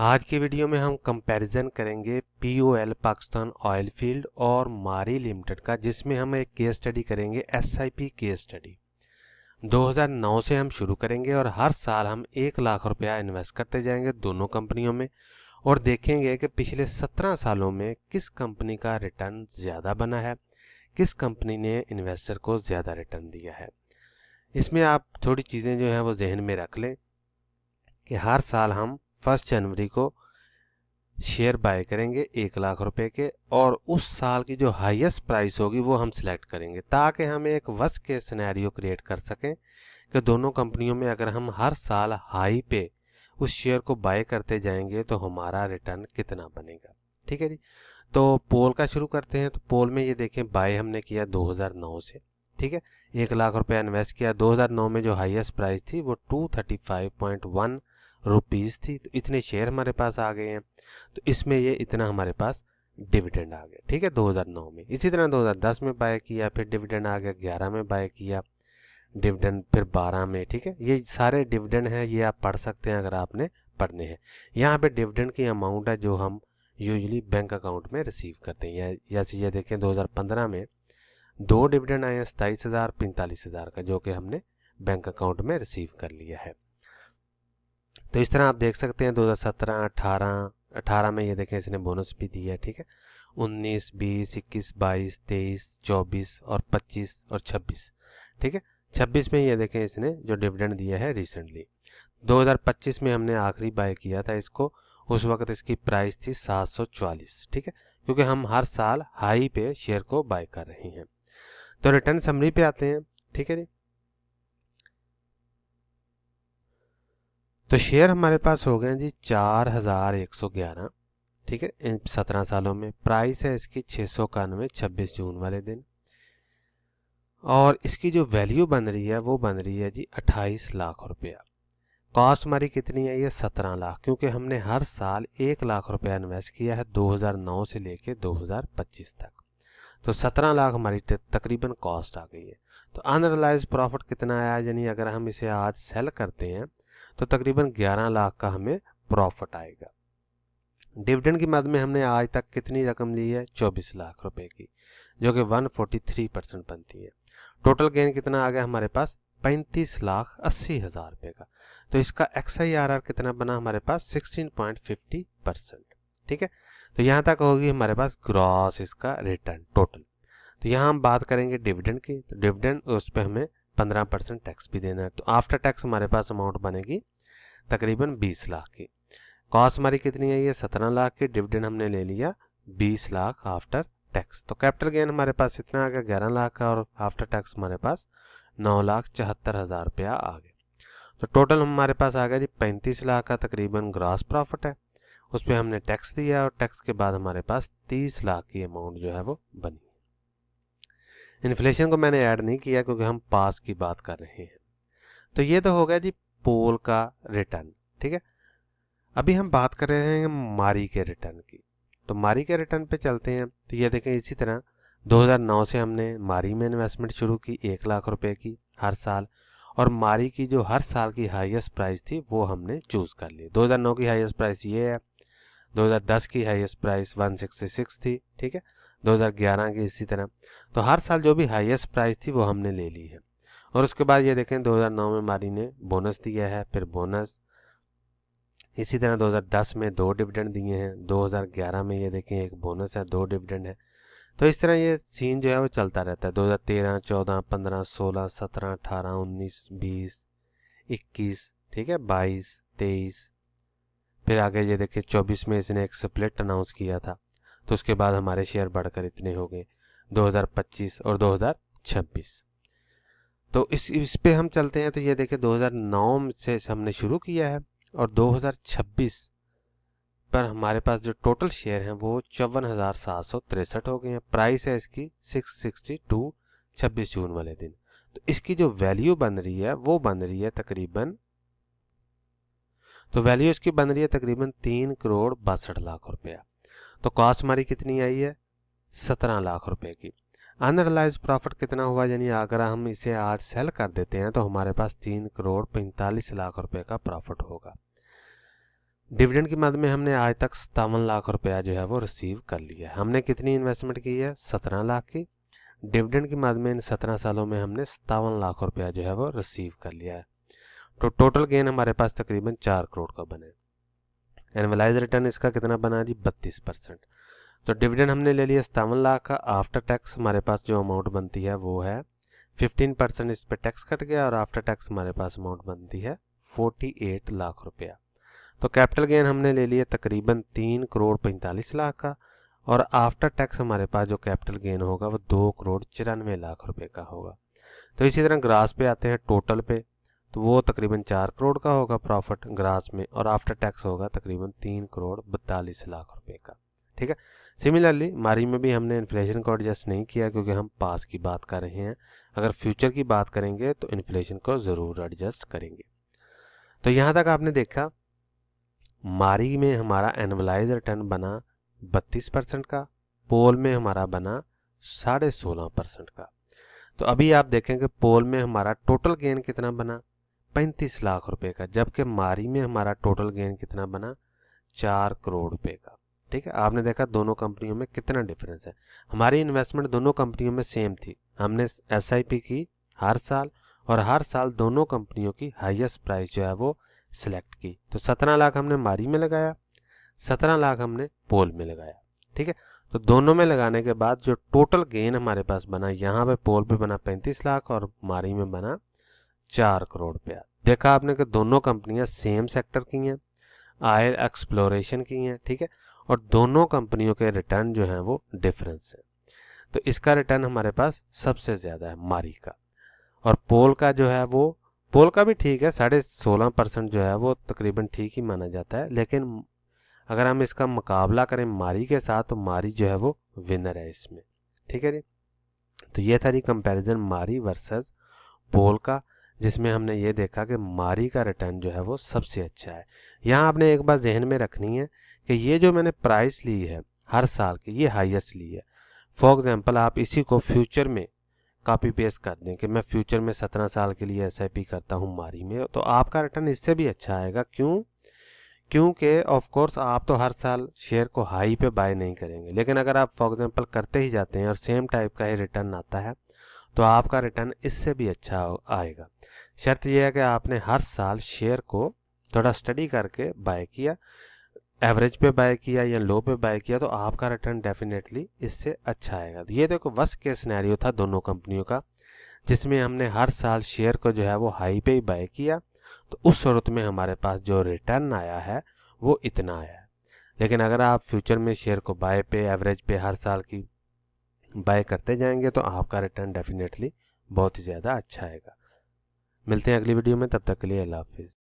आज की वीडियो में हम कंपैरिजन करेंगे POL पाकिस्तान ऑयल फील्ड और मारी लिमिटेड का, जिसमें हम एक केस स्टडी करेंगे SIP केस स्टडी। 2009 से हम शुरू करेंगे और हर साल हम 1 लाख रुपया इन्वेस्ट करते जाएंगे दोनों कंपनियों में और देखेंगे कि पिछले 17 सालों में किस कंपनी का रिटर्न ज़्यादा बना है, किस कंपनी ने इन्वेस्टर को ज़्यादा रिटर्न दिया है। इसमें आप थोड़ी चीज़ें जो हैं वो जहन में रख लें कि हर साल हम 1 जनवरी को शेयर बाय करेंगे 1 लाख रुपए के, और उस साल की जो हाईएस्ट प्राइस होगी वो हम सिलेक्ट करेंगे ताकि हम एक वर्स्ट केस सिनेरियो क्रिएट कर सकें कि दोनों कंपनियों में अगर हम हर साल हाई पे उस शेयर को बाय करते जाएंगे तो हमारा रिटर्न कितना बनेगा। ठीक है जी। तो पोल का शुरू करते हैं। तो पोल में ये देखें, बाय हमने किया 2009 से। ठीक है, 1 लाख रुपया इन्वेस्ट किया। 2009 में जो हाईएस्ट प्राइस थी वो 235.1 रुपीज़ थी। तो इतने शेयर हमारे पास आ गए हैं, तो इसमें ये इतना हमारे पास डिविडेंड आ गया। ठीक है, 2009 में। इसी तरह 2010 में बाय किया, फिर डिविडेंड आ गया। 11 में बाय किया डिविडेंड, फिर 12 में। ठीक है, ये सारे डिविडेंड हैं, ये आप पढ़ सकते हैं अगर आपने पढ़ने हैं। यहाँ पे डिविडेंड की अमाउंट है जो हम यूजुअली बैंक अकाउंट में रिसीव करते हैं। जैसे ये देखें, 2015 में 2 डिविडेंड आए हैं, 27,000 45,000 का, जो कि हमने बैंक अकाउंट में रिसीव कर लिया है। तो इस तरह आप देख सकते हैं 2017 18 में ये देखें इसने बोनस भी दिया है। ठीक है, 19 20 21 22 23 24 और 25 और 26। ठीक है, 26 में ये देखें इसने जो डिविडेंड दिया है रिसेंटली। 2025 में हमने आखिरी बाय किया था इसको, उस वक्त इसकी प्राइस थी 744। ठीक है, क्योंकि हम हर साल हाई पे शेयर को बाय कर रहे हैं। तो रिटर्न समरी पे आते हैं। ठीक है जी। तो शेयर हमारे पास हो गए जी 4111। ठीक है, इन 17 सालों में प्राइस है इसकी 691 26 जून वाले दिन, और इसकी जो वैल्यू बन रही है वो बन रही है जी 28 लाख रुपया। कॉस्ट हमारी कितनी है? ये 17 लाख, क्योंकि हमने हर साल 1 लाख रुपया इन्वेस्ट किया है 2009 से लेके 2025 तक। तो 17 लाख हमारी तकरीबन कॉस्ट आ गई है। तो अनरियलाइज प्रॉफिट कितना आया, यानी अगर हम इसे आज सेल करते हैं तो तकरीबन 11 लाख का हमें प्रॉफिट आएगा। डिविडेंड की मद में हमने आज तक कितनी रकम ली है? 24 लाख रुपए की, जो कि 143% बनती है। टोटल गेन कितना आ गया हमारे पास? 35,80,000 रुपए का। तो इसका XIRR कितना बना हमारे पास? 16.50%। ठीक है, तो यहाँ तक होगी हमारे पास ग्रॉस इसका रिटर्न टोटल। तो यहाँ हम बात करेंगे डिविडेंड की। तो डिविडेंड उस पर हमें 15% टैक्स भी देना है। तो आफ्टर टैक्स हमारे पास अमाउंट बनेगी तकरीबन 20 लाख की। कॉस्ट हमारी कितनी है? ये 17 लाख की। डिविडेंड हमने ले लिया 20 लाख आफ्टर टैक्स। तो कैपिटल गेन हमारे पास इतना आ गया 11 लाख का, और आफ्टर टैक्स हमारे पास 9,74,000 रुपया आ गया। तो टोटल हमारे पास आ गया जी 35 लाख का तकरीबन ग्रॉस प्रॉफिट है। उस पर हमने टैक्स दिया, और टैक्स के बाद हमारे पास 30 लाख की अमाउंट जो है वो बनी। इन्फ्लेशन को मैंने ऐड नहीं किया क्योंकि हम पास की बात कर रहे हैं। तो ये तो हो गया जी पोल का रिटर्न। ठीक है, अभी हम बात कर रहे हैं मारी के रिटर्न की। तो मारी के रिटर्न पे चलते हैं। तो ये देखें, इसी तरह 2009 से हमने मारी में इन्वेस्टमेंट शुरू की 1 लाख रुपए की हर साल, और मारी की जो हर साल की हाईएस्ट प्राइस थी वो हमने चूज़ कर ली। 2009 की हाईएस्ट प्राइस ये है, 2010 की हाईएस्ट प्राइस 166 थी। ठीक है, 2011 की इसी तरह। तो हर साल जो भी हाईएस्ट प्राइस थी वो हमने ले ली है। और उसके बाद ये देखें 2009 में मारी ने बोनस दिया है, फिर बोनस। इसी तरह 2010 में 2 डिविडेंड दिए हैं, 2011 में ये देखें एक बोनस है, 2 डिविडेंड है। तो इस तरह ये सीन जो है वो चलता रहता है। 2013 14 15 16 17 18 19 20 21, ठीक है, 22 23, फिर आगे ये देखिए 24 में इसने एक स्प्लिट अनाउंस किया था। तो उसके बाद हमारे शेयर बढ़कर इतने हो गए 2025 और 2026। तो इस पे हम चलते हैं। तो ये देखिए 2009 से हमने शुरू किया है, और 2026 पर हमारे पास जो टोटल शेयर हैं वो 54,763 हो गए हैं। प्राइस है इसकी 662 26 जून वाले दिन। तो इसकी जो वैल्यू बन रही है वो बन रही है तकरीबन, तो वैल्यू इसकी बन रही है तकरीबन 3,62,00,000 रुपया। तो कॉस्ट हमारी कितनी आई है? 17 लाख रुपए की। अनरियलाइज प्रॉफिट कितना हुआ, यानी अगर हम इसे आज सेल कर देते हैं तो हमारे पास 3,45,00,000 रुपए का प्रॉफिट होगा। डिविडेंड की मद में हमने आज तक 57 लाख रुपया जो है वो रिसीव कर लिया है। हमने कितनी इन्वेस्टमेंट की है? 17 लाख की। डिविडेंड की मद में इन 17 सालों में हमने 57 लाख रुपया जो है वो रिसीव कर लिया है। तो टोटल गेन हमारे पास तकरीबन 4 करोड़ का बने। एनुअलाइज रिटर्न इसका कितना बना जी? 32%। तो डिविडेंड हमने ले लिया 57 लाख का। आफ्टर टैक्स हमारे पास जो अमाउंट बनती है वो है 15%, इस पर टैक्स कट गया और आफ्टर टैक्स हमारे पास अमाउंट बनती है 48 लाख रुपया। तो कैपिटल गेन हमने ले लिया तकरीबन 3 करोड़ 45 लाख का, और आफ्टर टैक्स हमारे पास जो कैपिटल गेन होगा वो 2 करोड़ 94 लाख रुपए का होगा। तो इसी तरह ग्रास पे आते हैं टोटल पे, तो वो तकरीबन 4 करोड़ का होगा प्रॉफिट ग्रास में, और आफ्टर टैक्स होगा तकरीबन 3 करोड़ 42 लाख रुपए का। ठीक है। सिमिलरली मारी में भी हमने इन्फ्लेशन को एडजस्ट नहीं किया क्योंकि हम पास की बात कर रहे हैं। अगर फ्यूचर की बात करेंगे तो इन्फ्लेशन को ज़रूर एडजस्ट करेंगे। तो यहाँ तक आपने देखा मारी में हमारा एनुअलाइज रिटर्न बना 32% का, पोल में हमारा बना 16.5% का। तो अभी आप देखेंगे पोल में हमारा टोटल गेन कितना बना? 35 लाख रुपए का, जबकि मारी में हमारा टोटल गेन कितना बना? 4 करोड़ रुपए का। ठीक है। आपने देखा दोनों कंपनियों में कितना डिफरेंस है। हमारी इन्वेस्टमेंट दोनों कंपनियों में सेम थी। हमने SIP की हर साल, और हर साल दोनों कंपनियों की हाईएस्ट प्राइस जो है वो सिलेक्ट की। तो 17 लाख हमने मारी में लगाया, 17 लाख हमने पोल में लगाया। ठीक है। तो दोनों में लगाने के बाद जो टोटल गेन हमारे पास बना, यहाँ पे पोल पे बना 35 लाख और मारी में बना 4 करोड़ रुपया। देखा आपने कि दोनों कंपनियां सेम सेक्टर की हैं, ऑयल एक्सप्लोरेशन की हैं। ठीक है। और दोनों कंपनियों के रिटर्न जो हैं वो डिफरेंस है। तो इसका रिटर्न हमारे पास सबसे ज़्यादा है मारी का, और पोल का जो है वो, पोल का भी ठीक है, 16.5% जो है वो तकरीबन ठीक ही माना जाता है। लेकिन अगर हम इसका मुकाबला करें मारी के साथ तो मारी जो है वो विनर है इसमें। ठीक है जी। तो ये था कंपैरिजन मारी वर्सेस पोल का, जिसमें हमने ये देखा कि मारी का रिटर्न जो है वो सबसे अच्छा है। यहाँ आपने एक बात जहन में रखनी है कि ये जो मैंने प्राइस ली है हर साल की, ये हाईएस्ट ली है। फॉर एग्जांपल आप इसी को फ्यूचर में कॉपी पेस्ट कर दें कि मैं फ्यूचर में 17 साल के लिए SIP करता हूँ मारी में, तो आपका रिटर्न इससे भी अच्छा आएगा। क्यों? क्योंकि ऑफ कोर्स आप तो हर साल शेयर को हाई पे बाय नहीं करेंगे, लेकिन अगर आप फॉर एग्जांपल करते ही जाते हैं और सेम टाइप का ही रिटर्न आता है तो आपका रिटर्न इससे भी अच्छा आएगा। शर्त यह है कि आपने हर साल शेयर को थोड़ा स्टडी करके बाय किया, एवरेज पे बाय किया या लो पे बाय किया, तो आपका रिटर्न डेफिनेटली इससे अच्छा आएगा। तो ये देखो वर्स्ट केस सिनेरियो था दोनों कंपनियों का, जिसमें हमने हर साल शेयर को जो है वो हाई पे ही बाय किया, तो उस सूरत में हमारे पास जो रिटर्न आया है वो इतना आया है। लेकिन अगर आप फ्यूचर में शेयर को बाय पे, एवरेज पे हर साल की बाय करते जाएंगे तो आपका रिटर्न डेफिनेटली बहुत ही ज़्यादा अच्छा आएगा। मिलते हैं अगली वीडियो में, तब तक के लिए अल्लाह हाफिज़।